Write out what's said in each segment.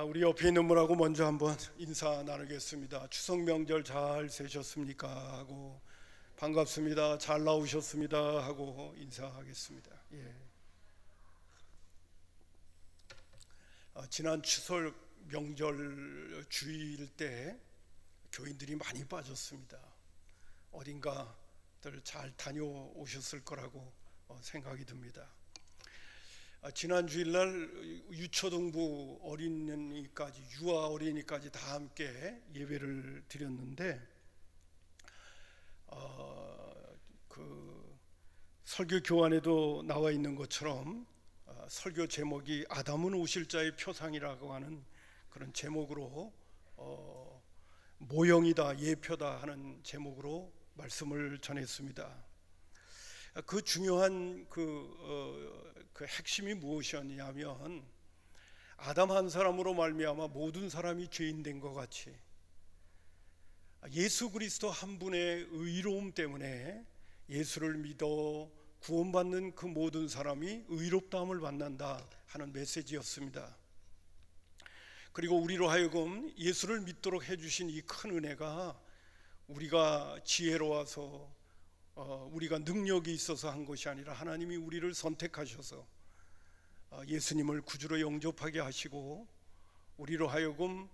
우리 옆에 있는 분하고 먼저 한번 인사 나누겠습니다. 추석 명절 잘 세셨습니까? 하고 반갑습니다. 잘 나오셨습니다. 하고 인사하겠습니다. 지난 추석 명절 주일 때 교인들이 많이 빠졌습니다. 어딘가들 잘 다녀오셨을 거라고 생각이 듭니다. 지난 주일날 유초등부 어린이까지 유아 어린이까지 다 함께 예배를 드렸는데 그 설교 교환에도 나와 있는 것처럼 설교 제목이 아담은 오실 자의 표상이라고 하는 그런 제목으로 모형이다 예표다 하는 제목으로 말씀을 전했습니다. 그 중요한 그 핵심이 무엇이었냐면 아담 한 사람으로 말미암아 모든 사람이 죄인 된 것 같이 예수 그리스도 한 분의 의로움 때문에 예수를 믿어 구원받는 그 모든 사람이 의롭다함을 받는다 하는 메시지였습니다. 그리고 우리로 하여금 예수를 믿도록 해주신 이 큰 은혜가 우리가 지혜로워서 우리가 능력이 있어서 한 것이 아니라 하나님이 우리를 선택하셔서 예수님을 구주로 영접하게 하시고 우리로 하여금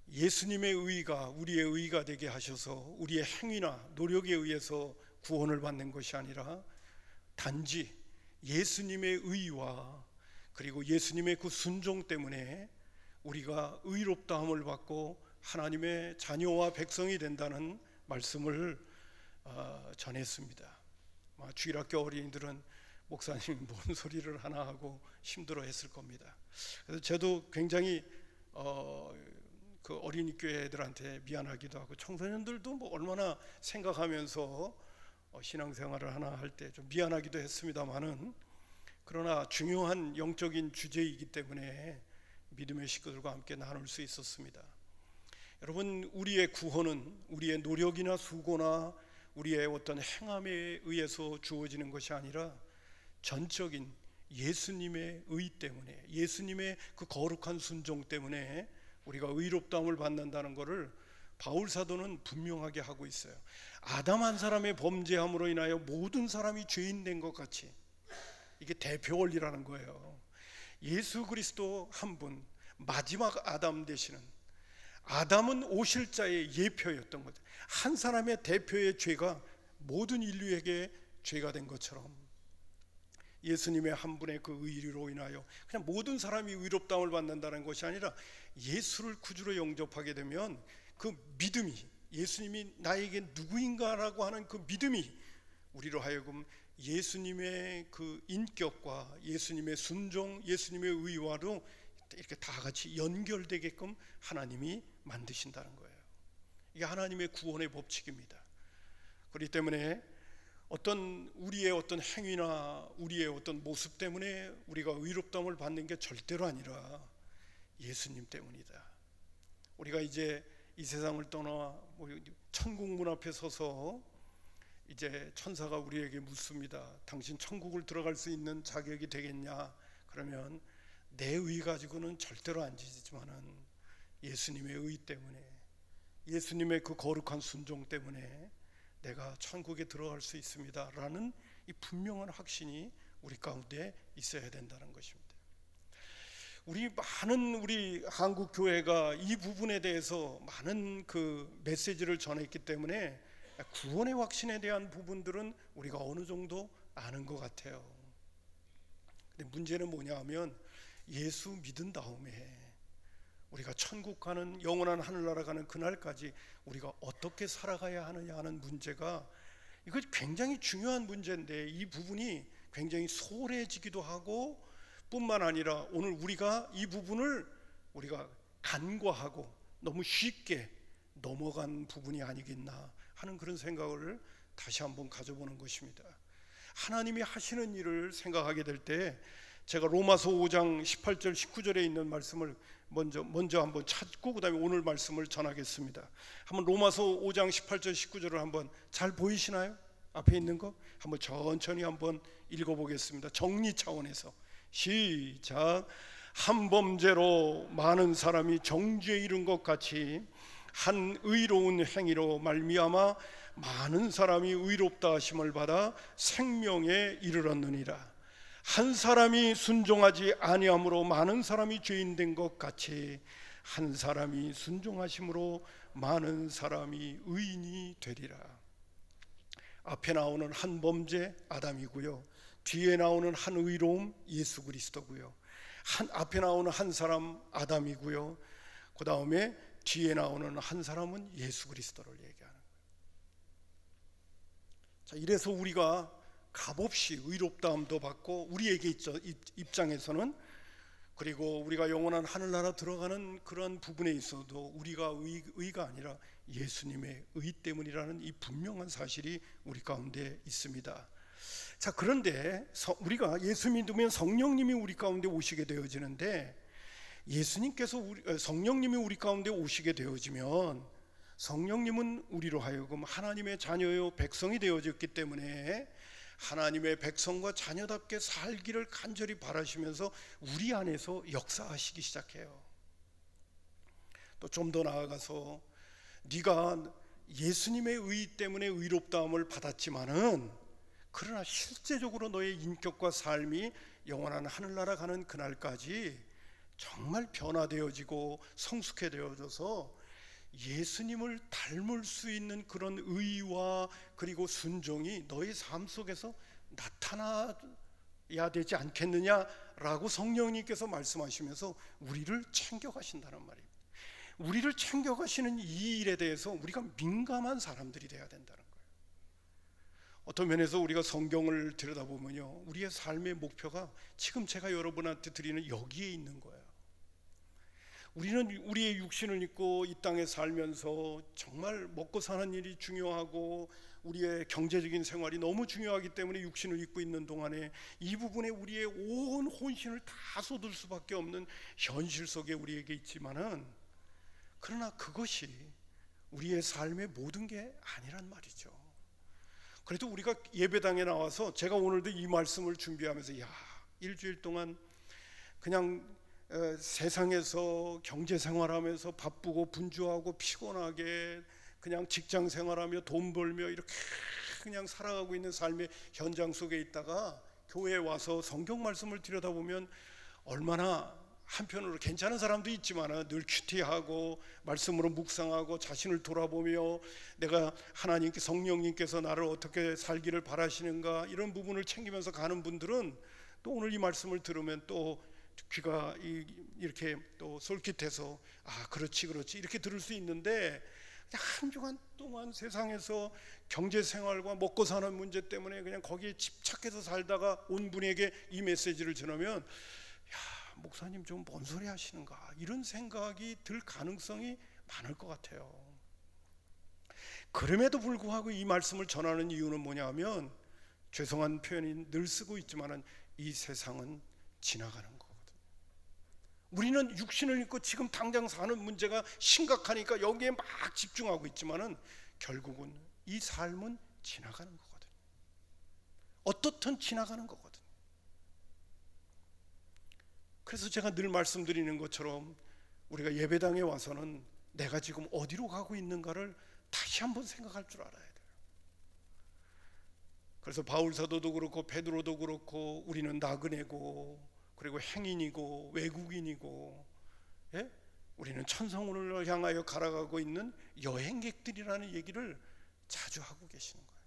예수님의 의가 우리의 의가 되게 하셔서 우리의 행위나 노력에 의해서 구원을 받는 것이 아니라 단지 예수님의 의와 그리고 예수님의 그 순종 때문에 우리가 의롭다함을 받고 하나님의 자녀와 백성이 된다는 말씀을 전했습니다. 주일학교 어린이들은 목사님 뭔 소리를 하나 하고 힘들어했을 겁니다. 그래서 저도 굉장히 그 어린이 교회들한테 미안하기도 하고 청소년들도 뭐 얼마나 생각하면서 신앙생활을 하나 할 때 좀 미안하기도 했습니다만은 그러나 중요한 영적인 주제이기 때문에 믿음의 식구들과 함께 나눌 수 있었습니다. 여러분, 우리의 구원은 우리의 노력이나 수고나 우리의 어떤 행함에 의해서 주어지는 것이 아니라 전적인 예수님의 의 때문에 예수님의 그 거룩한 순종 때문에 우리가 의롭다함을 받는다는 것을 바울 사도는 분명하게 하고 있어요. 아담 한 사람의 범죄함으로 인하여 모든 사람이 죄인 된 것 같이 이게 대표 원리라는 거예요. 예수 그리스도 한 분 마지막 아담 되시는 아담은 오실 자의 예표였던 거죠. 한 사람의 대표의 죄가 모든 인류에게 죄가 된 것처럼 예수님의 한 분의 그 의로 인하여 그냥 모든 사람이 의롭다함을 받는다는 것이 아니라 예수를 구주로 영접하게 되면 그 믿음이 예수님이 나에게 누구인가라고 하는 그 믿음이 우리로 하여금 예수님의 그 인격과 예수님의 순종, 예수님의 의와로 이렇게 다 같이 연결되게끔 하나님이 만드신다는 거예요. 이게 하나님의 구원의 법칙입니다. 그렇기 때문에 어떤 우리의 어떤 행위나 우리의 어떤 모습 때문에 우리가 의롭다함을 받는 게 절대로 아니라 예수님 때문이다. 우리가 이제 이 세상을 떠나 천국 문 앞에 서서 이제 천사가 우리에게 묻습니다. 당신 천국을 들어갈 수 있는 자격이 되겠냐? 그러면 내 의 가지고는 절대로 안 지지만은 예수님의 의 때문에 예수님의 그 거룩한 순종 때문에 내가 천국에 들어갈 수 있습니다 라는 이 분명한 확신이 우리 가운데 있어야 된다는 것입니다. 우리 한국 교회가 이 부분에 대해서 많은 그 메시지를 전했기 때문에 구원의 확신에 대한 부분들은 우리가 어느 정도 아는 것 같아요. 근데 문제는 뭐냐 하면 예수 믿은 다음에 우리가 천국 가는 영원한 하늘나라 가는 그날까지 우리가 어떻게 살아가야 하느냐 하는 문제가 이거 굉장히 중요한 문제인데 이 부분이 굉장히 소홀해지기도 하고 뿐만 아니라 오늘 우리가 이 부분을 우리가 간과하고 너무 쉽게 넘어간 부분이 아니겠나 하는 그런 생각을 다시 한번 가져보는 것입니다. 하나님이 하시는 일을 생각하게 될 때 제가 로마서 5장 18절 19절에 있는 말씀을 먼저 한번 찾고 그 다음에 오늘 말씀을 전하겠습니다. 한번 로마서 5장 18절 19절을 한번 잘 보이시나요? 앞에 있는 거 한번 천천히 한번 읽어보겠습니다. 정리 차원에서 시작. 한 범죄로 많은 사람이 정죄에 이른 것 같이 한 의로운 행위로 말미암아 많은 사람이 의롭다 하심을 받아 생명에 이르렀느니라. 한 사람이 순종하지 아니함으로 많은 사람이 죄인 된 것 같이 한 사람이 순종하심으로 많은 사람이 의인이 되리라. 앞에 나오는 한 범죄 아담이고요, 뒤에 나오는 한 의로움 예수 그리스도고요, 앞에 나오는 한 사람 아담이고요, 그 다음에 뒤에 나오는 한 사람은 예수 그리스도를 얘기하는 거예요. 자, 이래서 우리가 값없이 의롭다함도 받고 우리에게 입장에서는, 그리고 우리가 영원한 하늘나라 들어가는 그런 부분에 있어도 우리가 의가 아니라 예수님의 의 때문이라는 이 분명한 사실이 우리 가운데 있습니다. 자, 그런데 우리가 예수 믿으면 성령님이 우리 가운데 오시게 되어지는데, 성령님이 우리 가운데 오시게 되어지면 성령님은 우리로 하여금 하나님의 자녀요 백성이 되어졌기 때문에 하나님의 백성과 자녀답게 살기를 간절히 바라시면서 우리 안에서 역사하시기 시작해요. 또 좀 더 나아가서 네가 예수님의 의 때문에 의롭다함을 받았지만은, 그러나 실제적으로 너의 인격과 삶이 영원한 하늘나라 가는 그날까지 정말 변화되어지고 성숙해 되어져서 예수님을 닮을 수 있는 그런 의와 그리고 순종이 너의 삶 속에서 나타나야 되지 않겠느냐라고 성령님께서 말씀하시면서 우리를 챙겨가신다는 말이에요. 우리를 챙겨가시는 이 일에 대해서 우리가 민감한 사람들이 돼야 된다는 거예요. 어떤 면에서 우리가 성경을 들여다보면요, 우리의 삶의 목표가 지금 제가 여러분한테 드리는 여기에 있는 거예요. 우리는 우리의 육신을 입고 이 땅에 살면서 정말 먹고 사는 일이 중요하고 우리의 경제적인 생활이 너무 중요하기 때문에 육신을 입고 있는 동안에 이 부분에 우리의 온 혼신을 다 쏟을 수밖에 없는 현실 속에 우리에게 있지만은, 그러나 그것이 우리의 삶의 모든 게 아니란 말이죠. 그래도 우리가 예배당에 나와서, 제가 오늘도 이 말씀을 준비하면서 일주일 동안 그냥 세상에서 경제 생활하면서 바쁘고 분주하고 피곤하게 그냥 직장 생활하며 돈 벌며 이렇게 그냥 살아가고 있는 삶의 현장 속에 있다가 교회에 와서 성경 말씀을 들여다보면 얼마나 한편으로 괜찮은 사람도 있지만 늘 큐티하고 말씀으로 묵상하고 자신을 돌아보며 내가 하나님께, 성령님께서 나를 어떻게 살기를 바라시는가, 이런 부분을 챙기면서 가는 분들은 또 오늘 이 말씀을 들으면 또 귀가 이렇게 또 솔깃해서 그렇지 이렇게 들을 수 있는데, 한 주간 동안 세상에서 경제생활과 먹고 사는 문제 때문에 그냥 거기에 집착해서 살다가 온 분에게 이 메시지를 전하면 목사님 좀 뭔 소리 하시는가, 이런 생각이 들 가능성이 많을 것 같아요. 그럼에도 불구하고 이 말씀을 전하는 이유는 뭐냐면, 죄송한 표현이 늘 쓰고 있지만 이 세상은 지나가는 거거든요. 우리는 육신을 입고 지금 당장 사는 문제가 심각하니까 여기에 막 집중하고 있지만은 결국은 이 삶은 지나가는 거거든요. 어떻든 지나가는 거거든요. 그래서 제가 늘 말씀드리는 것처럼 우리가 예배당에 와서는 내가 지금 어디로 가고 있는가를 다시 한번 생각할 줄 알아야 돼요. 그래서 바울 사도도 그렇고 베드로도 그렇고 우리는 나그네고, 그리고 행인이고 외국인이고, 우리는 천성을 향하여 갈아가고 있는 여행객들이라는 얘기를 자주 하고 계시는 거예요.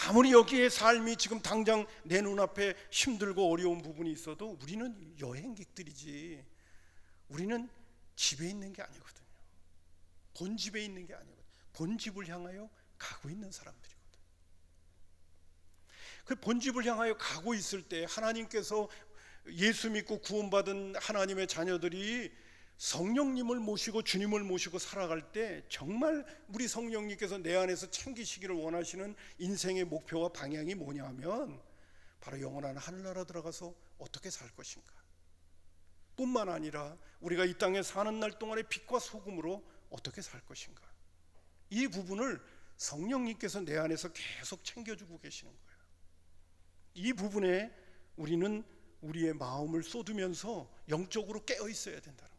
아무리 여기에 삶이 지금 당장 내 눈앞에 힘들고 어려운 부분이 있어도 우리는 여행객들이지, 우리는 집에 있는 게 아니거든요. 본집에 있는 게 아니거든요. 본집을 향하여 가고 있는 사람들이거든요. 그 본집을 향하여 가고 있을 때 하나님께서, 예수 믿고 구원받은 하나님의 자녀들이 성령님을 모시고 주님을 모시고 살아갈 때 정말 우리 성령님께서 내 안에서 챙기시기를 원하시는 인생의 목표와 방향이 뭐냐 하면, 바로 영원한 하늘나라 들어가서 어떻게 살 것인가, 뿐만 아니라 우리가 이 땅에 사는 날 동안에 빛과 소금으로 어떻게 살 것인가, 이 부분을 성령님께서 내 안에서 계속 챙겨주고 계시는 거예요. 이 부분에 우리는 우리의 마음을 쏟으면서 영적으로 깨어 있어야 된다는 거죠.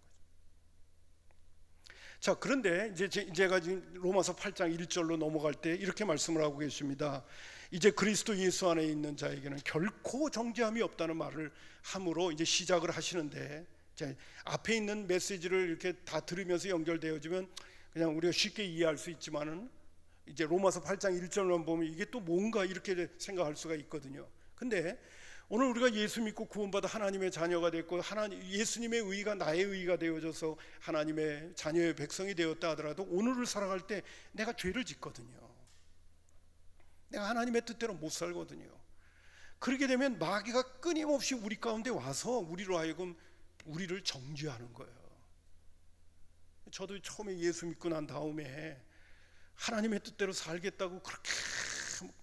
자, 그런데 이제 제가 지금 로마서 8장 1절로 넘어갈 때 이렇게 말씀을 하고 계십니다. 이제 그리스도 예수 안에 있는 자에게는 결코 정죄함이 없다는 말을 함으로 이제 시작을 하시는데, 앞에 있는 메시지를 이렇게 다 들으면서 연결되어지면 그냥 우리가 쉽게 이해할 수 있지만은 이제 로마서 8장 1절만 보면 이게 또 뭔가 이렇게 생각할 수가 있거든요. 근데 오늘 우리가 예수 믿고 구원받아 하나님의 자녀가 됐고, 예수님의 의가 나의 의가 되어져서 하나님의 자녀의 백성이 되었다 하더라도 오늘을 살아갈 때 내가 죄를 짓거든요. 내가 하나님의 뜻대로 못 살거든요. 그렇게 되면 마귀가 끊임없이 우리 가운데 와서 우리로 하여금 우리를 정죄하는 거예요. 저도 처음에 예수 믿고 난 다음에 하나님의 뜻대로 살겠다고 그렇게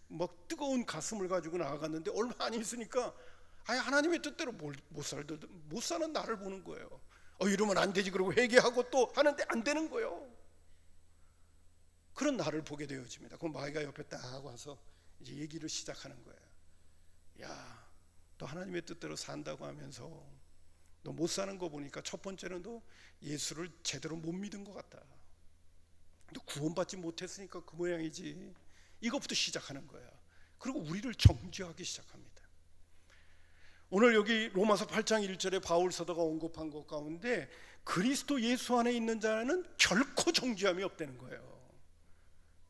막 뜨거운 가슴을 가지고 나아갔는데 얼마 안 있으니까 하나님의 뜻대로 못 사는 나를 보는 거예요. 이러면 안 되지 그러고 회개하고 또 하는데 안 되는 거예요. 그런 나를 보게 되어집니다. 그럼 마귀가 옆에 딱 와서 이제 얘기를 시작하는 거예요. 야, 너 하나님의 뜻대로 산다고 하면서 너 못 사는 거 보니까 첫 번째는 너 예수를 제대로 못 믿은 것 같다. 너 구원받지 못했으니까 그 모양이지. 이것부터 시작하는 거야. 그리고 우리를 정죄하기 시작합니다. 오늘 여기 로마서 8장 1절에 바울 사도가 언급한 것 가운데 그리스도 예수 안에 있는 자는 결코 정죄함이 없다는 거예요.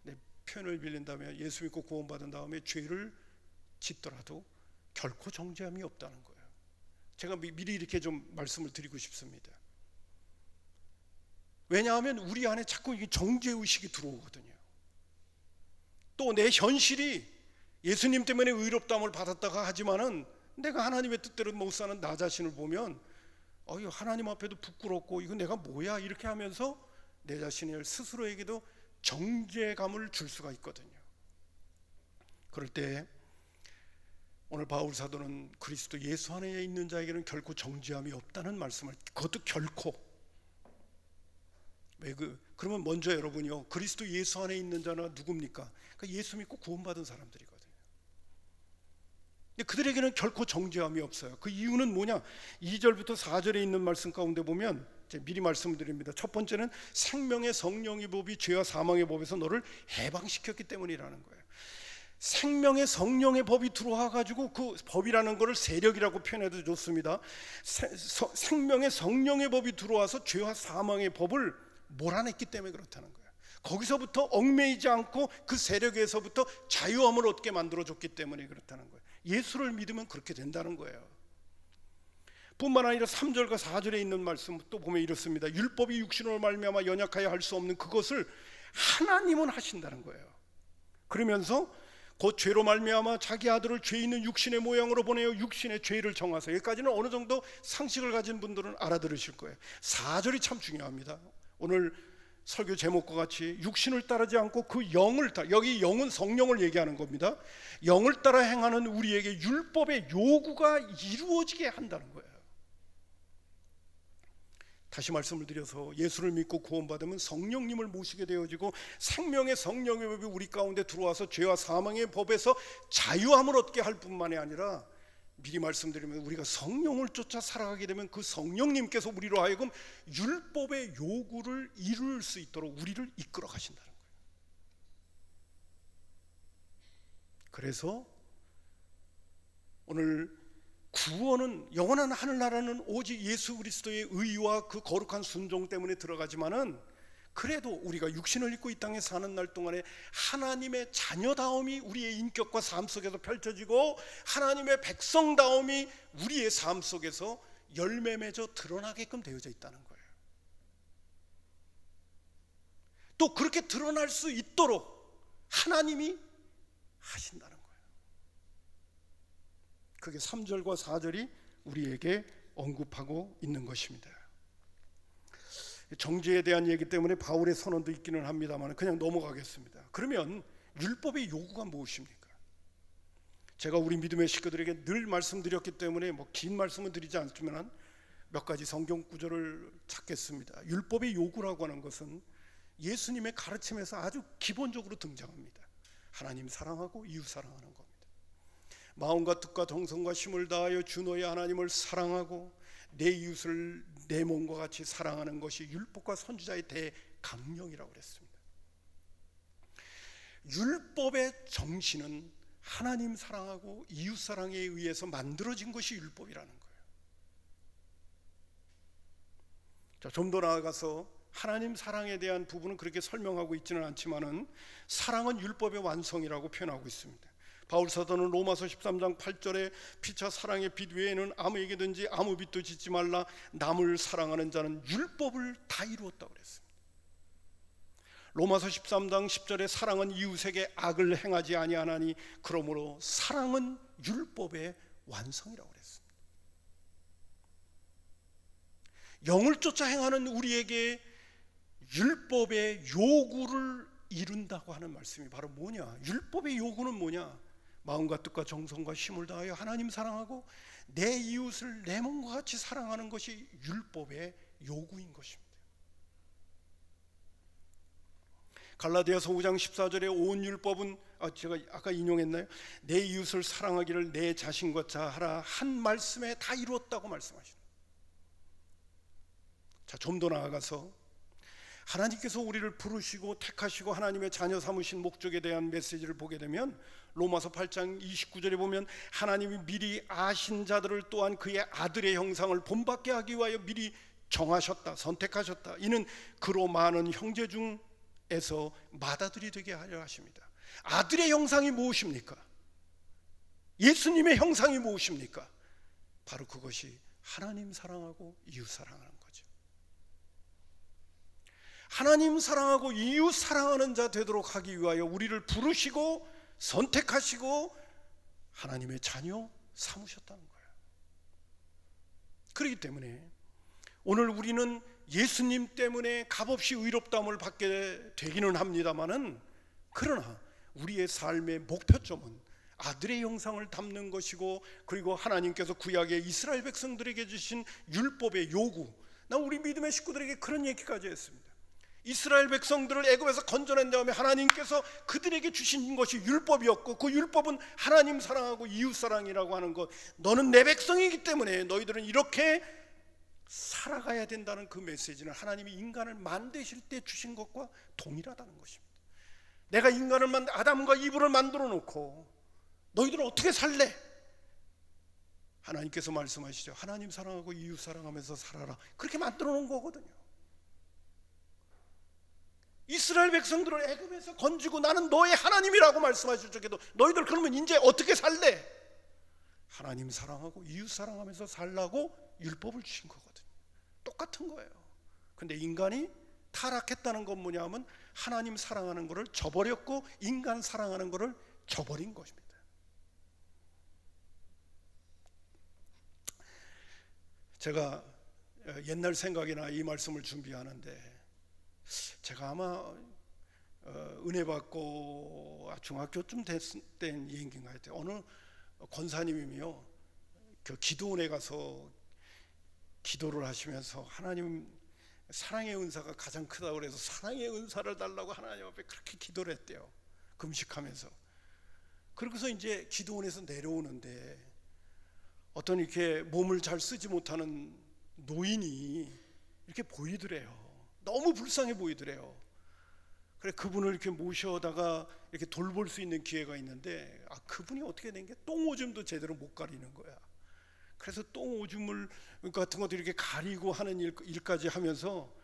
내 표현을 빌린다면 예수 믿고 구원받은 다음에 죄를 짓더라도 결코 정죄함이 없다는 거예요. 제가 미리 이렇게 좀 말씀을 드리고 싶습니다. 왜냐하면 우리 안에 자꾸 이게 정죄의식이 들어오거든요. 또 내 현실이 예수님 때문에 의롭다함을 받았다가 하지만은 내가 하나님의 뜻대로 못 사는 나 자신을 보면 하나님 앞에도 부끄럽고 이거 내가 뭐야 이렇게 하면서 내 자신을 스스로에게도 정죄감을 줄 수가 있거든요. 그럴 때 오늘 바울 사도는 그리스도 예수 안에 있는 자에게는 결코 정죄함이 없다는 말씀을, 그것도 결코. 그러면 먼저 여러분요, 그리스도 예수 안에 있는 자는 누굽니까? 그러니까 예수 믿고 구원받은 사람들이거든요. 근데 그들에게는 결코 정죄함이 없어요. 그 이유는 뭐냐? 2절부터 4절에 있는 말씀 가운데 보면 미리 말씀을 드립니다. 첫 번째는 생명의 성령의 법이 죄와 사망의 법에서 너를 해방시켰기 때문이라는 거예요. 생명의 성령의 법이 들어와 가지고, 그 법이라는 것을 세력이라고 표현해도 좋습니다. 생명의 성령의 법이 들어와서 죄와 사망의 법을 몰아냈기 때문에 그렇다는 거예요. 거기서부터 얽매이지 않고 그 세력에서부터 자유함을 얻게 만들어줬기 때문에 그렇다는 거예요. 예수를 믿으면 그렇게 된다는 거예요. 뿐만 아니라 3절과 4절에 있는 말씀 또 보면 이렇습니다. 율법이 육신으로 말미암아 연약하여 할 수 없는 그것을 하나님은 하신다는 거예요. 그러면서 곧 죄로 말미암아 자기 아들을 죄 있는 육신의 모양으로 보내어 육신의 죄를 정하사. 여기까지는 어느 정도 상식을 가진 분들은 알아들으실 거예요. 4절이 참 중요합니다. 오늘 설교 제목과 같이 육신을 따르지 않고 그 영을 따라, 여기 영은 성령을 얘기하는 겁니다. 영을 따라 행하는 우리에게 율법의 요구가 이루어지게 한다는 거예요. 다시 말씀을 드려서 예수를 믿고 구원받으면 성령님을 모시게 되어지고 생명의 성령의 법이 우리 가운데 들어와서 죄와 사망의 법에서 자유함을 얻게 할 뿐만이 아니라, 미리 말씀드리면 우리가 성령을 쫓아 살아가게 되면 그 성령님께서 우리로 하여금 율법의 요구를 이룰 수 있도록 우리를 이끌어 가신다는 거예요. 그래서 오늘 구원은, 영원한 하늘나라는 오직 예수 그리스도의 의와 그 거룩한 순종 때문에 들어가지만은, 그래도 우리가 육신을 입고 이 땅에 사는 날 동안에 하나님의 자녀다움이 우리의 인격과 삶 속에서 펼쳐지고 하나님의 백성다움이 우리의 삶 속에서 열매 맺어 드러나게끔 되어져 있다는 거예요. 또 그렇게 드러날 수 있도록 하나님이 하신다는 거예요. 그게 3절과 4절이 우리에게 언급하고 있는 것입니다. 정죄에 대한 얘기 때문에 바울의 선언도 있기는 합니다만 그냥 넘어가겠습니다. 그러면 율법의 요구가 무엇입니까? 제가 우리 믿음의 식구들에게 늘 말씀드렸기 때문에 긴 말씀은 드리지 않지만 몇 가지 성경 구절을 찾겠습니다. 율법의 요구라고 하는 것은 예수님의 가르침에서 아주 기본적으로 등장합니다. 하나님 사랑하고 이웃 사랑하는 겁니다. 마음과 뜻과 정성과 힘을 다하여 주 너의 하나님을 사랑하고 내 이웃을 내 몸과 같이 사랑하는 것이 율법과 선지자의 대강령이라고 그랬습니다. 율법의 정신은 하나님 사랑하고 이웃 사랑에 의해서 만들어진 것이 율법이라는 거예요. 좀 더 나아가서 하나님 사랑에 대한 부분은 그렇게 설명하고 있지는 않지만은 사랑은 율법의 완성이라고 표현하고 있습니다. 바울 사도는 로마서 13장 8절에 피차 사랑의 빚 외에는 아무에게든지 아무 빚도 짓지 말라. 남을 사랑하는 자는 율법을 다 이루었다고 그랬습니다. 로마서 13장 10절에 사랑은 이웃에게 악을 행하지 아니하나니 그러므로 사랑은 율법의 완성이라고 그랬습니다. 영을 쫓아 행하는 우리에게 율법의 요구를 이룬다고 하는 말씀이 바로 뭐냐? 율법의 요구는 뭐냐? 마음과 뜻과 정성과 힘을 다하여 하나님 사랑하고 내 이웃을 내 몸과 같이 사랑하는 것이 율법의 요구인 것입니다. 갈라디아서 5장 14절에 온 율법은 제가 아까 인용했나요? 내 이웃을 사랑하기를 내 자신과 하라 한 말씀에 다 이루었다고 말씀하십니다. 자, 좀 더 나아가서 하나님께서 우리를 부르시고 택하시고 하나님의 자녀 삼으신 목적에 대한 메시지를 보게 되면 로마서 8장 29절에 보면 하나님이 미리 아신 자들을 또한 그의 아들의 형상을 본받게 하기 위하여 미리 정하셨다, 선택하셨다. 이는 그로 많은 형제 중에서 맏아들이 되게 하려 하십니다. 아들의 형상이 무엇입니까? 예수님의 형상이 무엇입니까? 바로 그것이 하나님 사랑하고 이웃 사랑하는 거죠. 하나님 사랑하고 이웃 사랑하는 자 되도록 하기 위하여 우리를 부르시고 선택하시고 하나님의 자녀 삼으셨다는 거예요. 그렇기 때문에 오늘 우리는 예수님 때문에 값없이 의롭다함을 받게 되기는 합니다마는, 그러나 우리의 삶의 목표점은 아들의 형상을 담는 것이고, 그리고 하나님께서 구약의 이스라엘 백성들에게 주신 율법의 요구, 나 우리 믿음의 식구들에게 그런 얘기까지 했습니다. 이스라엘 백성들을 애굽에서 건져낸 다음에 하나님께서 그들에게 주신 것이 율법이었고, 그 율법은 하나님 사랑하고 이웃 사랑이라고 하는 것, 너는 내 백성이기 때문에 너희들은 이렇게 살아가야 된다는 그 메시지는 하나님이 인간을 만드실 때 주신 것과 동일하다는 것입니다. 내가 인간을 아담과 이브를 만들어 놓고 너희들은 어떻게 살래? 하나님께서 말씀하시죠. 하나님 사랑하고 이웃 사랑하면서 살아라. 그렇게 만들어 놓은 거거든요. 이스라엘 백성들을 애굽에서 건지고 나는 너의 하나님이라고 말씀하실 적에도 너희들 그러면 이제 어떻게 살래? 하나님 사랑하고 이웃 사랑하면서 살라고 율법을 주신 거거든요. 똑같은 거예요. 근데 인간이 타락했다는 건 뭐냐면 하나님 사랑하는 거를 저버렸고 인간 사랑하는 거를 저버린 것입니다. 제가 옛날 생각이나 이 말씀을 준비하는데, 제가 아마 은혜 받고 중학교쯤 됐을 땐 얘기인가 했대요. 어느 권사님이요, 그 기도원에 가서 기도를 하시면서 하나님 사랑의 은사가 가장 크다고 그래서 사랑의 은사를 달라고 하나님 앞에 그렇게 기도를 했대요. 금식하면서. 그러고서 이제 기도원에서 내려오는데 어떤 이렇게 몸을 잘 쓰지 못하는 노인이 이렇게 보이더래요. 너무 불쌍해 보이더래요. 그래 그분을 이렇게 모셔다가 이렇게 돌볼 수 있는 기회가 있는데, 그분이 어떻게 된 게 똥오줌도 제대로 못 가리는 거야. 그래서 똥오줌을 같은 것도 이렇게 가리고 하는 일까지 하면서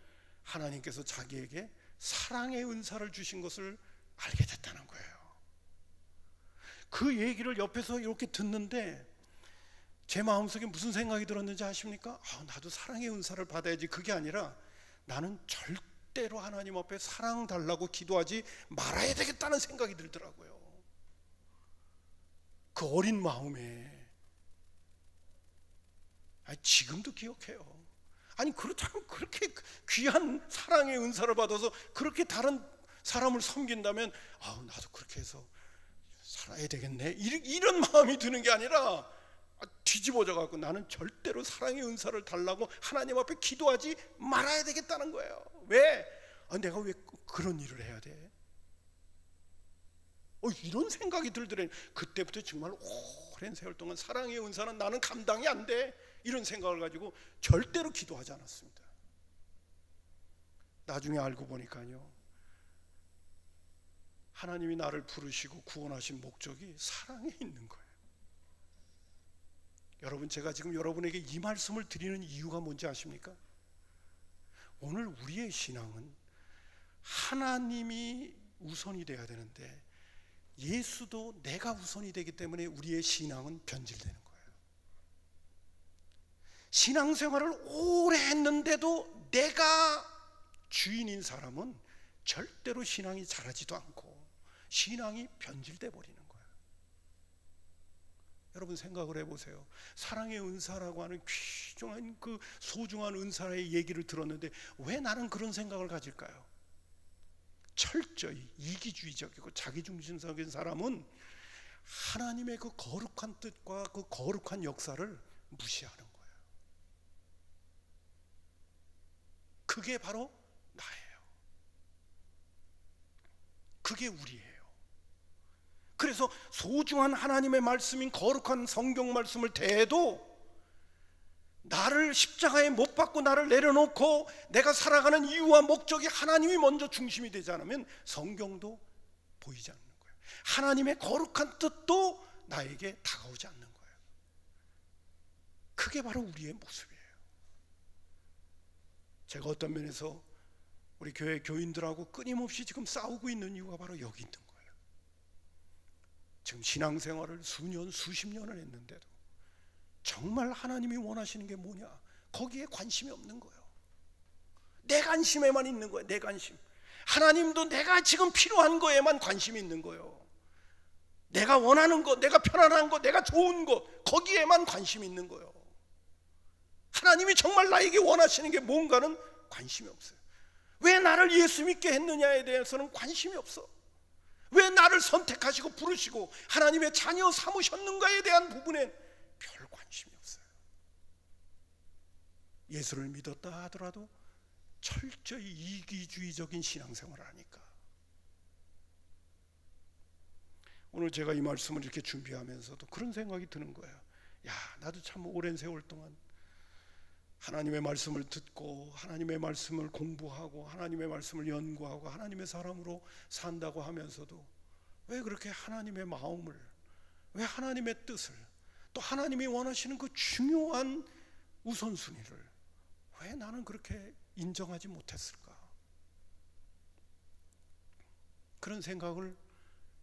하나님께서 자기에게 사랑의 은사를 주신 것을 알게 됐다는 거예요. 그 얘기를 옆에서 이렇게 듣는데 제 마음속에 무슨 생각이 들었는지 아십니까? 나도 사랑의 은사를 받아야지. 그게 아니라 나는 절대로 하나님 앞에 사랑 달라고 기도하지 말아야 되겠다는 생각이 들더라고요. 그 어린 마음에. 지금도 기억해요. 아니 그렇다면 그렇게 귀한 사랑의 은사를 받아서 그렇게 다른 사람을 섬긴다면 나도 그렇게 해서 살아야 되겠네, 이런 마음이 드는 게 아니라 뒤집어져 갖고 나는 절대로 사랑의 은사를 달라고 하나님 앞에 기도하지 말아야 되겠다는 거예요. 왜? 내가 왜 그런 일을 해야 돼? 이런 생각이 들더래. 그때부터 정말 오랜 세월 동안 사랑의 은사는 나는 감당이 안 돼, 이런 생각을 가지고 절대로 기도하지 않았습니다. 나중에 알고 보니까요, 하나님이 나를 부르시고 구원하신 목적이 사랑에 있는 거예요. 여러분, 제가 지금 여러분에게 이 말씀을 드리는 이유가 뭔지 아십니까? 오늘 우리의 신앙은 하나님이 우선이 돼야 되는데 예수도 내가 우선이 되기 때문에 우리의 신앙은 변질되는 거예요. 신앙생활을 오래 했는데도 내가 주인인 사람은 절대로 신앙이 자라지도 않고 신앙이 변질돼 버리는 거예요. 여러분, 생각을 해보세요. 사랑의 은사라고 하는 귀중한 그 소중한 은사의 얘기를 들었는데 왜 나는 그런 생각을 가질까요? 철저히 이기주의적이고 자기중심적인 사람은 하나님의 그 거룩한 뜻과 그 거룩한 역사를 무시하는 거예요. 그게 바로 나예요. 그게 우리예요. 그래서 소중한 하나님의 말씀인 거룩한 성경 말씀을 대해도 나를 십자가에 못 박고 나를 내려놓고 내가 살아가는 이유와 목적이 하나님이 먼저 중심이 되지 않으면 성경도 보이지 않는 거예요. 하나님의 거룩한 뜻도 나에게 다가오지 않는 거예요. 그게 바로 우리의 모습이에요. 제가 어떤 면에서 우리 교회 교인들하고 끊임없이 지금 싸우고 있는 이유가 바로 여기 있는 거예요. 지금 신앙생활을 수년 수십 년을 했는데도 정말 하나님이 원하시는 게 뭐냐, 거기에 관심이 없는 거예요. 내 관심에만 있는 거예요. 내 관심. 하나님도 내가 지금 필요한 거에만 관심이 있는 거예요. 내가 원하는 것, 내가 편안한 것, 내가 좋은 것, 거기에만 관심이 있는 거예요. 하나님이 정말 나에게 원하시는 게 뭔가는 관심이 없어요. 왜 나를 예수 믿게 했느냐에 대해서는 관심이 없어. 왜 나를 선택하시고 부르시고 하나님의 자녀 삼으셨는가에 대한 부분엔 별 관심이 없어요. 예수를 믿었다 하더라도 철저히 이기주의적인 신앙생활을 하니까. 오늘 제가 이 말씀을 이렇게 준비하면서도 그런 생각이 드는 거예요. 야, 나도 참 오랜 세월 동안 하나님의 말씀을 듣고 하나님의 말씀을 공부하고 하나님의 말씀을 연구하고 하나님의 사람으로 산다고 하면서도 왜 그렇게 하나님의 마음을, 왜 하나님의 뜻을, 또 하나님이 원하시는 그 중요한 우선순위를 왜 나는 그렇게 인정하지 못했을까? 그런 생각을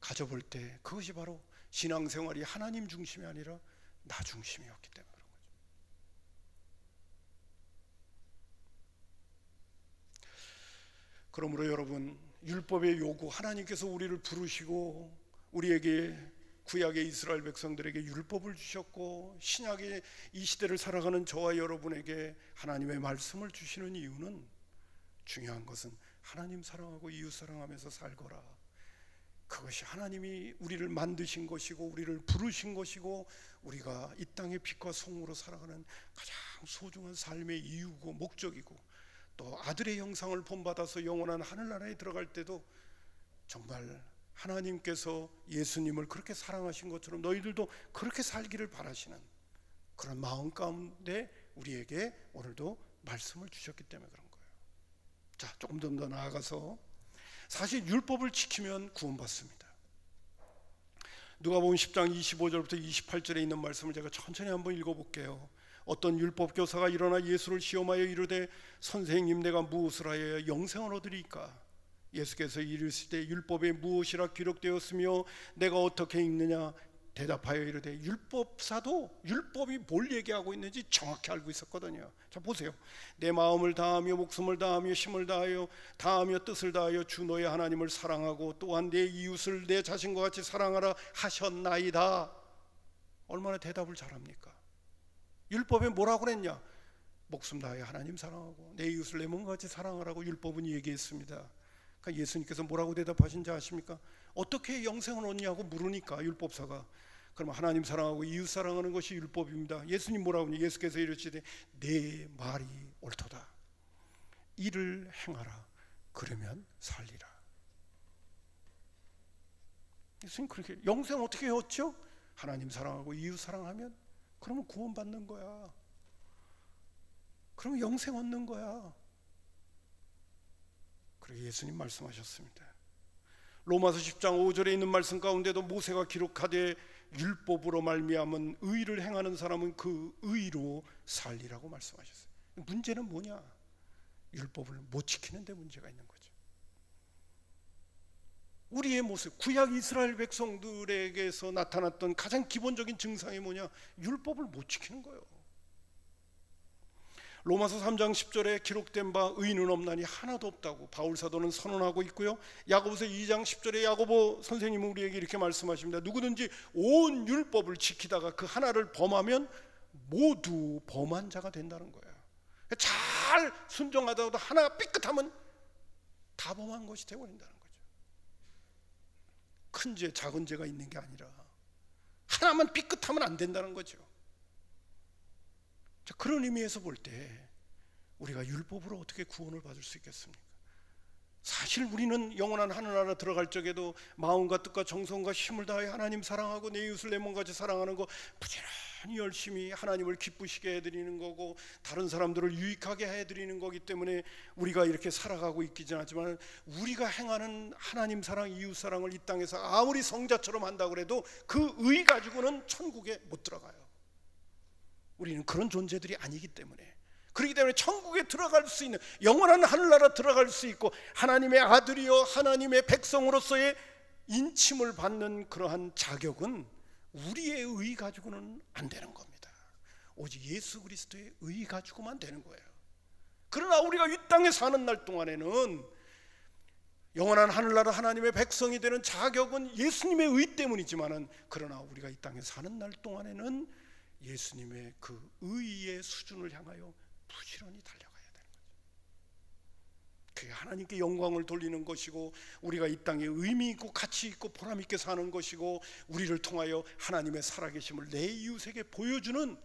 가져볼 때 그것이 바로 신앙생활이 하나님 중심이 아니라 나 중심이었기 때문에 그런 거죠. 그러므로 여러분, 율법의 요구, 하나님께서 우리를 부르시고 우리에게 구약의 이스라엘 백성들에게 율법을 주셨고 신약의 이 시대를 살아가는 저와 여러분에게 하나님의 말씀을 주시는 이유는, 중요한 것은 하나님 사랑하고 이웃 사랑하면서 살거라. 그것이 하나님이 우리를 만드신 것이고 우리를 부르신 것이고 우리가 이 땅의 빛과 소금으로 살아가는 가장 소중한 삶의 이유고 목적이고, 또 아들의 형상을 본받아서 영원한 하늘나라에 들어갈 때도 정말 하나님께서 예수님을 그렇게 사랑하신 것처럼 너희들도 그렇게 살기를 바라시는 그런 마음 가운데 우리에게 오늘도 말씀을 주셨기 때문에 그런 거예요. 자, 조금 더 나아가서 사실 율법을 지키면 구원받습니다. 누가복음 10장 25절부터 28절에 있는 말씀을 제가 천천히 한번 읽어볼게요. 어떤 율법 교사가 일어나 예수를 시험하여 이르되 선생님, 내가 무엇을 하여야 영생을 얻으리까? 예수께서 이르실 때 율법에 무엇이라 기록되었으며 내가 어떻게 읽느냐? 대답하여 이르되, 율법사도 율법이 뭘 얘기하고 있는지 정확히 알고 있었거든요. 자, 보세요. 내 마음을 다하며 목숨을 다하며 힘을 다하며 뜻을 다하여 주 너의 하나님을 사랑하고 또한 내 이웃을 내 자신과 같이 사랑하라 하셨나이다. 얼마나 대답을 잘합니까? 율법에 뭐라고 그랬냐? 목숨 다하여 하나님 사랑하고 내 이웃을 내 몸과 같이 사랑하라고 율법은 얘기했습니다. 그러니까 예수님께서 뭐라고 대답하신지 아십니까? 어떻게 영생을 얻냐고 물으니까 율법사가, 그러면 하나님 사랑하고 이웃 사랑하는 것이 율법입니다. 예수님 뭐라고 하냐? 예수께서 이르시되 내 말이 옳도다. 이를 행하라. 그러면 살리라. 예수님 그렇게 영생 어떻게 얻죠? 하나님 사랑하고 이웃 사랑하면 그러면 구원받는 거야. 그러면 영생 얻는 거야. 그렇게 예수님 말씀하셨습니다. 로마서 10장 5절에 있는 말씀 가운데도 모세가 기록하되 율법으로 말미암은 의를 행하는 사람은 그 의로 살리라고 말씀하셨어요. 문제는 뭐냐? 율법을 못 지키는 데 문제가 있는 거죠. 우리의 모습, 구약 이스라엘 백성들에게서 나타났던 가장 기본적인 증상이 뭐냐? 율법을 못 지키는 거예요. 로마서 3장 10절에 기록된 바 의인은 없나니 하나도 없다고 바울 사도는 선언하고 있고요. 야고보서 2장 10절에 야고보 선생님은 우리에게 이렇게 말씀하십니다. 누구든지 온 율법을 지키다가 그 하나를 범하면 모두 범한 자가 된다는 거예요. 잘 순종하다가도 하나 삐끗하면 다 범한 것이 되어버린다는 거죠. 큰 죄, 작은 죄가 있는 게 아니라 하나만 삐끗하면 안 된다는 거죠. 자, 그런 의미에서 볼 때 우리가 율법으로 어떻게 구원을 받을 수 있겠습니까? 사실 우리는 영원한 하늘나라 들어갈 적에도 마음과 뜻과 정성과 힘을 다해 하나님 사랑하고 내 이웃을 내 몸같이 사랑하는 거 부지런히 열심히 하나님을 기쁘시게 해드리는 거고 다른 사람들을 유익하게 해드리는 거기 때문에 우리가 이렇게 살아가고 있기는 하지만 우리가 행하는 하나님 사랑, 이웃 사랑을 이 땅에서 아무리 성자처럼 한다고 해도 그 의 가지고는 천국에 못 들어가요. 우리는 그런 존재들이 아니기 때문에, 그렇기 때문에 천국에 들어갈 수 있는, 영원한 하늘나라 들어갈 수 있고 하나님의 아들이요 하나님의 백성으로서의 인침을 받는 그러한 자격은 우리의 의 가지고는 안 되는 겁니다. 오직 예수 그리스도의 의 가지고만 되는 거예요. 그러나 우리가 이 땅에 사는 날 동안에는 영원한 하늘나라 하나님의 백성이 되는 자격은 예수님의 의 때문이지만은, 그러나 우리가 이 땅에 사는 날 동안에는 예수님의 그 의의 수준을 향하여 부지런히 달려가야 되는 거죠. 그게 하나님께 영광을 돌리는 것이고 우리가 이 땅에 의미 있고 가치 있고 보람 있게 사는 것이고 우리를 통하여 하나님의 살아계심을 내 이웃에게 보여주는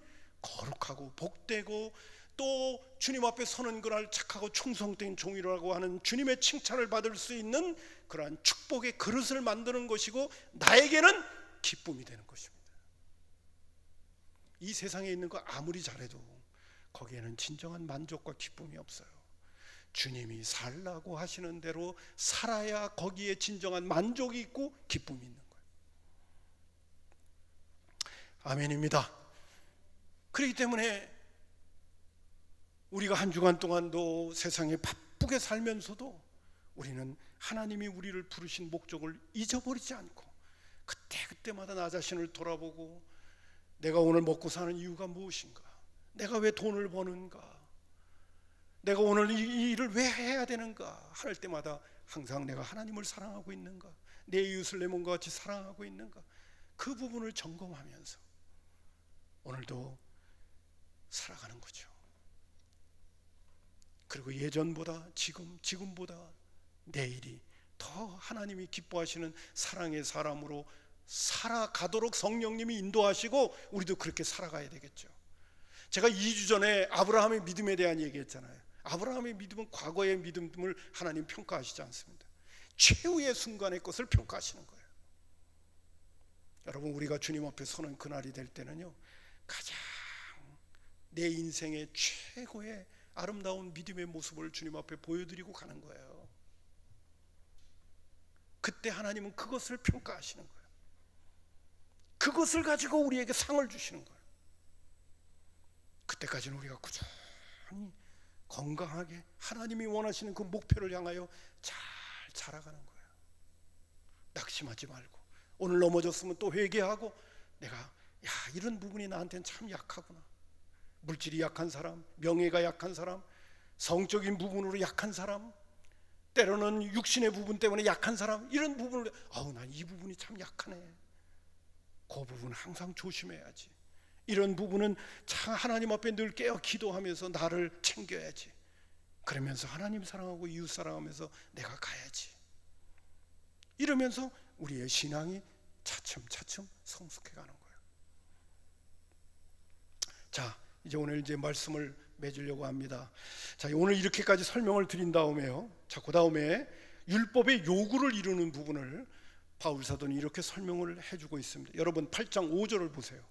거룩하고 복되고 또 주님 앞에 서는 그날 착하고 충성된 종이라고 하는 주님의 칭찬을 받을 수 있는 그러한 축복의 그릇을 만드는 것이고 나에게는 기쁨이 되는 것입니다. 이 세상에 있는 거 아무리 잘해도 거기에는 진정한 만족과 기쁨이 없어요. 주님이 살라고 하시는 대로 살아야 거기에 진정한 만족이 있고 기쁨이 있는 거예요. 아멘입니다. 그렇기 때문에 우리가 한 주간 동안도 세상에 바쁘게 살면서도 우리는 하나님이 우리를 부르신 목적을 잊어버리지 않고 그때그때마다 나 자신을 돌아보고 내가 오늘 먹고 사는 이유가 무엇인가? 내가 왜 돈을 버는가? 내가 오늘 이 일을 왜 해야 되는가? 할 때마다 항상 내가 하나님을 사랑하고 있는가? 내 이웃을 내 몸과 같이 사랑하고 있는가? 그 부분을 점검하면서 오늘도 살아가는 거죠. 그리고 예전보다 지금보다 내일이 더 하나님이 기뻐하시는 사랑의 사람으로 살아가도록 성령님이 인도하시고 우리도 그렇게 살아가야 되겠죠. 제가 2주 전에 아브라함의 믿음에 대한 얘기했잖아요. 아브라함의 믿음은 과거의 믿음을 하나님 평가하시지 않습니다. 최후의 순간의 것을 평가하시는 거예요. 여러분, 우리가 주님 앞에 서는 그날이 될 때는요, 가장 내 인생의 최고의 아름다운 믿음의 모습을 주님 앞에 보여드리고 가는 거예요. 그때 하나님은 그것을 평가하시는 거예요. 그것을 가지고 우리에게 상을 주시는 거예요. 그때까지는 우리가 꾸준히 건강하게 하나님이 원하시는 그 목표를 향하여 잘 자라가는 거예요. 낙심하지 말고 오늘 넘어졌으면 또 회개하고 내가 이런 부분이 나한테는 참 약하구나. 물질이 약한 사람, 명예가 약한 사람, 성적인 부분으로 약한 사람, 때로는 육신의 부분 때문에 약한 사람, 이런 부분을 난 이 부분이 참 약하네. 그 부분 항상 조심해야지. 이런 부분은 참 하나님 앞에 늘 깨어 기도하면서 나를 챙겨야지. 그러면서 하나님 사랑하고 이웃 사랑하면서 내가 가야지. 이러면서 우리의 신앙이 차츰차츰 성숙해가는 거예요. 자, 이제 오늘 말씀을 맺으려고 합니다. 자, 오늘 이렇게까지 설명을 드린 다음에요. 자, 그 다음에 율법의 요구를 이루는 부분을 바울 사도는 이렇게 설명을 해주고 있습니다. 여러분 8장 5절을 보세요.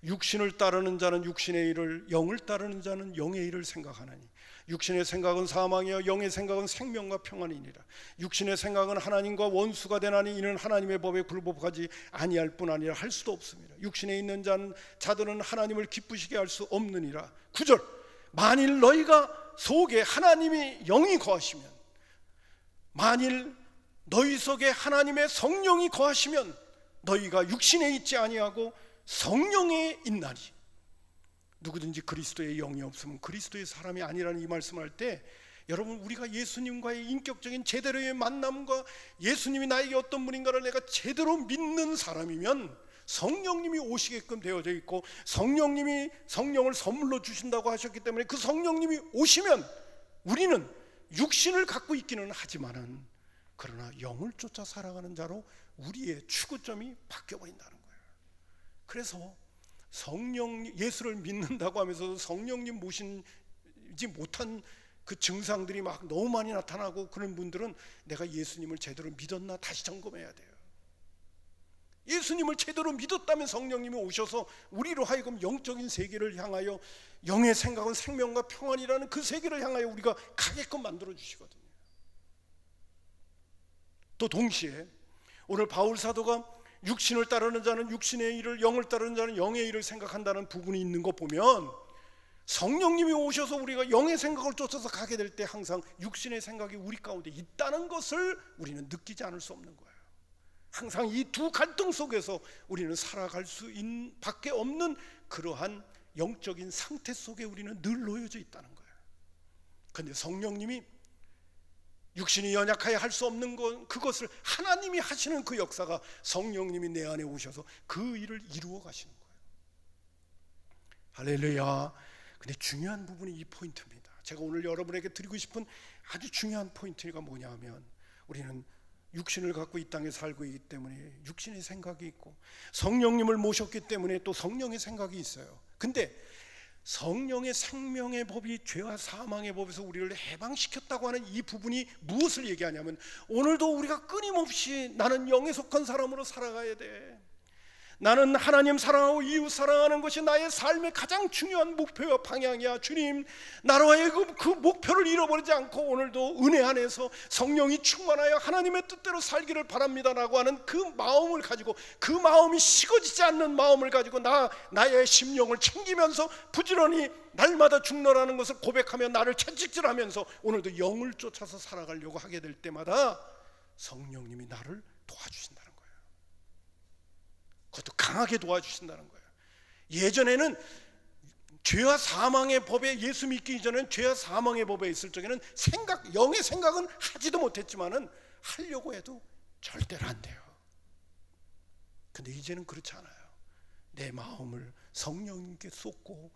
육신을 따르는 자는 육신의 일을, 영을 따르는 자는 영의 일을 생각하나니 육신의 생각은 사망이요 영의 생각은 생명과 평안이니라. 육신의 생각은 하나님과 원수가 되나니 이는 하나님의 법에 굴복하지 아니할 뿐 아니라 할 수도 없습니다. 육신에 있는 자들은 하나님을 기쁘시게 할 수 없느니라. 9절, 만일 너희가 속에 하나님이 영이 거하시면, 만일 너희 속에 하나님의 성령이 거하시면 너희가 육신에 있지 아니하고 성령에 있나니. 누구든지 그리스도의 영이 없으면 그리스도의 사람이 아니라는 이 말씀을 할 때, 여러분 우리가 예수님과의 인격적인 제대로의 만남과 예수님이 나에게 어떤 분인가를 내가 제대로 믿는 사람이면 성령님이 오시게끔 되어져 있고, 성령님이 성령을 선물로 주신다고 하셨기 때문에 그 성령님이 오시면 우리는 육신을 갖고 있기는 하지만은 그러나 영을 쫓아 살아가는 자로 우리의 추구점이 바뀌어버린다는 거예요. 그래서 예수를 믿는다고 하면서 성령님 모시지 못한 그 증상들이 막 너무 많이 나타나고 그런 분들은 내가 예수님을 제대로 믿었나 다시 점검해야 돼요. 예수님을 제대로 믿었다면 성령님이 오셔서 우리로 하여금 영적인 세계를 향하여, 영의 생각은 생명과 평안이라는 그 세계를 향하여 우리가 가게끔 만들어 주시거든요. 또 동시에 오늘 바울 사도가 육신을 따르는 자는 육신의 일을, 영을 따르는 자는 영의 일을 생각한다는 부분이 있는 거 보면, 성령님이 오셔서 우리가 영의 생각을 쫓아서 가게 될 때 항상 육신의 생각이 우리 가운데 있다는 것을 우리는 느끼지 않을 수 없는 거예요. 항상 이 두 갈등 속에서 우리는 살아갈 수밖에 없는 그러한 영적인 상태 속에 우리는 늘 놓여져 있다는 거예요. 그런데 성령님이 육신이 연약하여 할 수 없는 것, 그것을 하나님이 하시는 그 역사가 성령님이 내 안에 오셔서 그 일을 이루어 가시는 거예요. 할렐루야. 근데 중요한 부분이 이 포인트입니다. 제가 오늘 여러분에게 드리고 싶은 아주 중요한 포인트가 뭐냐 하면, 우리는 육신을 갖고 이 땅에 살고 있기 때문에 육신의 생각이 있고, 성령님을 모셨기 때문에 또 성령의 생각이 있어요. 근데 성령의 생명의 법이 죄와 사망의 법에서 우리를 해방시켰다고 하는 이 부분이 무엇을 얘기하냐면, 오늘도 우리가 끊임없이 나는 영에 속한 사람으로 살아가야 돼, 나는 하나님 사랑하고 이웃 사랑하는 것이 나의 삶의 가장 중요한 목표와 방향이야, 주님 나로 하여금 그 목표를 잃어버리지 않고 오늘도 은혜 안에서 성령이 충만하여 하나님의 뜻대로 살기를 바랍니다 라고 하는 그 마음을 가지고, 그 마음이 식어지지 않는 마음을 가지고 나의 심령을 챙기면서 부지런히 날마다 죽노라는 것을 고백하며 나를 채찍질하면서 오늘도 영을 쫓아서 살아가려고 하게 될 때마다 성령님이 나를 도와주신다는 거예요. 그것도 강하게 도와주신다는 거예요. 예전에는 죄와 사망의 법에, 예수 믿기 이전에는 죄와 사망의 법에 있을 적에는 영의 생각은 하지도 못했지만은 하려고 해도 절대로 안 돼요. 근데 이제는 그렇지 않아요. 내 마음을 성령님께 쏟고,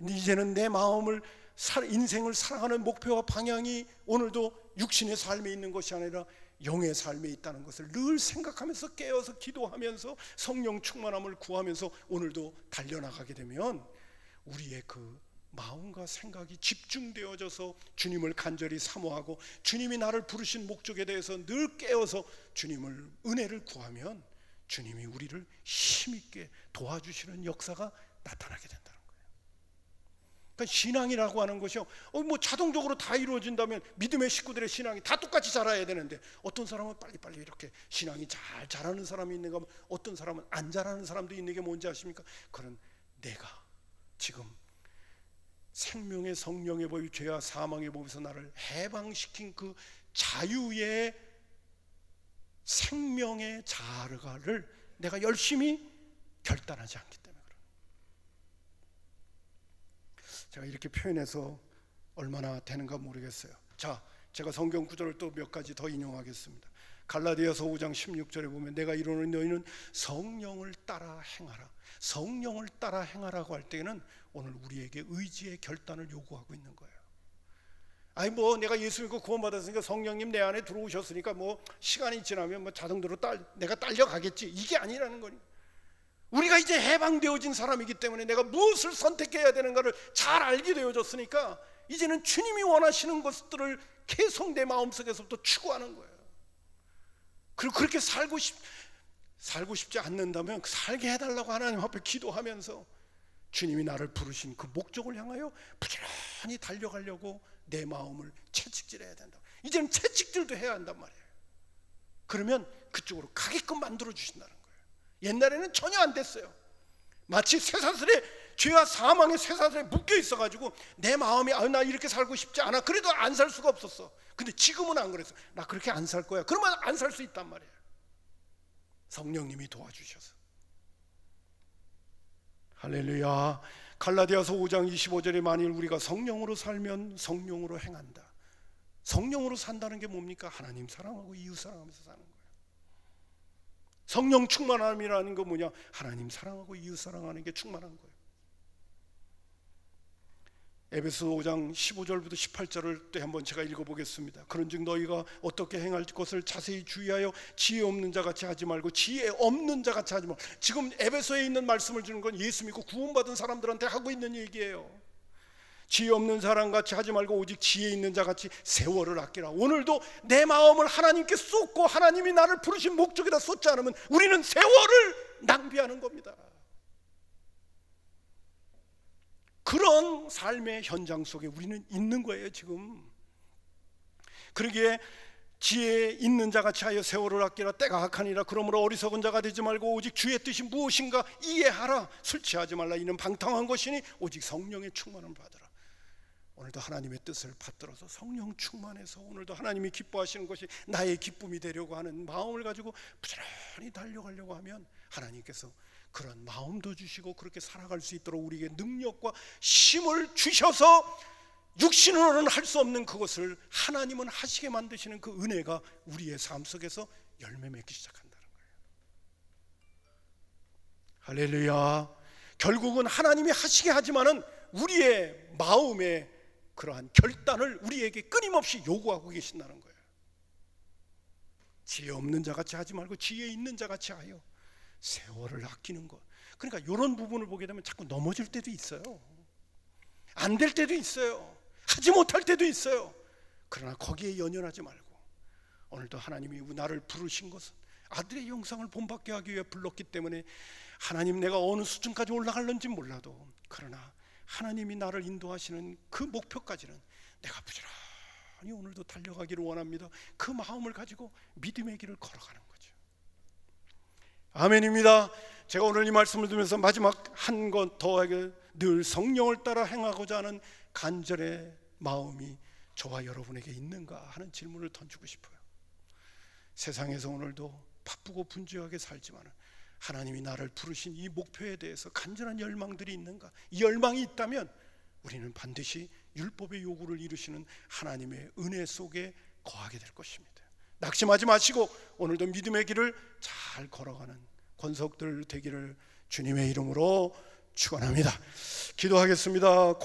이제는 내 마음을, 인생을 살아가는 목표와 방향이 오늘도 육신의 삶에 있는 것이 아니라 영의 삶에 있다는 것을 늘 생각하면서 깨어서 기도하면서 성령 충만함을 구하면서 오늘도 달려나가게 되면 우리의 그 마음과 생각이 집중되어져서 주님을 간절히 사모하고 주님이 나를 부르신 목적에 대해서 늘 깨어서 주님을 은혜를 구하면 주님이 우리를 힘있게 도와주시는 역사가 나타나게 된다는 거예요. 그러니까 신앙이라고 하는 것이요, 뭐 자동적으로 다 이루어진다면 믿음의 식구들의 신앙이 다 똑같이 자라야 되는데, 어떤 사람은 빨리빨리 이렇게 신앙이 잘 자라는 사람이 있는가 하면 어떤 사람은 안 자라는 사람도 있는 게 뭔지 아십니까? 그런 내가 지금 생명의 성령의 법이 죄와 사망의 법에서 나를 해방시킨 그 자유의 생명의 자아를 내가 열심히 결단하지 않기 때문에 그래요. 제가 이렇게 표현해서 얼마나 되는가 모르겠어요. 자, 제가 성경 구절을 또 몇 가지 더 인용하겠습니다. 갈라디아서 5장 16절에 보면 내가 이르노니 너희는 성령을 따라 행하라. 성령을 따라 행하라고 할 때는 오늘 우리에게 의지의 결단을 요구하고 있는 거예요. 아니 뭐 내가 예수 믿고 구원받았으니까 성령님 내 안에 들어오셨으니까 뭐 시간이 지나면 뭐 자동으로 내가 딸려가겠지, 이게 아니라는 거니. 우리가 이제 해방되어진 사람이기 때문에 내가 무엇을 선택해야 되는가를 잘 알게 되어졌으니까 이제는 주님이 원하시는 것들을 계속 내 마음속에서부터 추구하는 거예요. 그리고 그렇게 살고 싶지 않는다면 살게 해달라고 하나님 앞에 기도하면서 주님이 나를 부르신 그 목적을 향하여 부지런히 달려가려고 내 마음을 채찍질해야 된다. 이제는 채찍질도 해야 한단 말이에요. 그러면 그쪽으로 가게끔 만들어 주신다는 거예요. 옛날에는 전혀 안 됐어요. 마치 쇠사슬에, 죄와 사망의 쇠사슬에 묶여 있어가지고 내 마음이 나 이렇게 살고 싶지 않아. 그래도 안 살 수가 없었어. 근데 지금은 안 그랬어. 나 그렇게 안 살 거야. 그러면 안 살 수 있단 말이에요. 성령님이 도와주셔서. 할렐루야. 갈라디아서 5장 25절에 만일 우리가 성령으로 살면 성령으로 행한다. 성령으로 산다는 게 뭡니까? 하나님 사랑하고 이웃 사랑하면서 사는 거예요. 성령 충만함이라는 건 뭐냐? 하나님 사랑하고 이웃 사랑하는 게 충만한 거예요. 에베소 5장 15절부터 18절을 또 한번 제가 읽어보겠습니다. 그런즉 너희가 어떻게 행할 것을 자세히 주의하여 지혜 없는 자같이 하지 말고 지혜 없는 자같이 하지 말고. 지금 에베소에 있는 말씀을 주는 건 예수 믿고 구원받은 사람들한테 하고 있는 얘기예요. 지혜 없는 사람같이 하지 말고 오직 지혜 있는 자같이 세월을 아끼라. 오늘도 내 마음을 하나님께 쏟고 하나님이 나를 부르신 목적에다 쏟지 않으면 우리는 세월을 낭비하는 겁니다. 그런 삶의 현장 속에 우리는 있는 거예요 지금. 그러기에 지혜 있는 자같이 하여 세월을 아끼라. 때가 악하니라. 그러므로 어리석은 자가 되지 말고 오직 주의 뜻이 무엇인가 이해하라. 술 취하지 말라. 이는 방탕한 것이니 오직 성령의 충만을 받으라. 오늘도 하나님의 뜻을 받들어서 성령 충만해서 오늘도 하나님이 기뻐하시는 것이 나의 기쁨이 되려고 하는 마음을 가지고 부지런히 달려가려고 하면 하나님께서 그런 마음도 주시고 그렇게 살아갈 수 있도록 우리에게 능력과 힘을 주셔서 육신으로는 할 수 없는 그것을 하나님은 하시게 만드시는 그 은혜가 우리의 삶 속에서 열매 맺기 시작한다는 거예요. 할렐루야. 결국은 하나님이 하시게 하지만은 우리의 마음의 그러한 결단을 우리에게 끊임없이 요구하고 계신다는 거예요. 지혜 없는 자같이 하지 말고 지혜 있는 자같이 하여 세월을 아끼는 것. 그러니까 이런 부분을 보게 되면 자꾸 넘어질 때도 있어요. 안 될 때도 있어요. 하지 못할 때도 있어요. 그러나 거기에 연연하지 말고 오늘도 하나님이 나를 부르신 것은 아들의 영상을 본받게 하기 위해 불렀기 때문에 하나님 내가 어느 수준까지 올라갈는지 몰라도 그러나 하나님이 나를 인도하시는 그 목표까지는 내가 부지런히 오늘도 달려가기를 원합니다. 그 마음을 가지고 믿음의 길을 걸어가는 거죠. 아멘입니다. 제가 오늘 이 말씀을 들으면서 마지막 한 것 더하게 늘 성령을 따라 행하고자 하는 간절의 마음이 저와 여러분에게 있는가 하는 질문을 던지고 싶어요. 세상에서 오늘도 바쁘고 분주하게 살지만 하나님이 나를 부르신 이 목표에 대해서 간절한 열망들이 있는가? 이 열망이 있다면 우리는 반드시 율법의 요구를 이루시는 하나님의 은혜 속에 거하게 될 것입니다. 낙심하지 마시고 오늘도 믿음의 길을 잘 걸어가는 권속들 되기를 주님의 이름으로 축원합니다. 기도하겠습니다.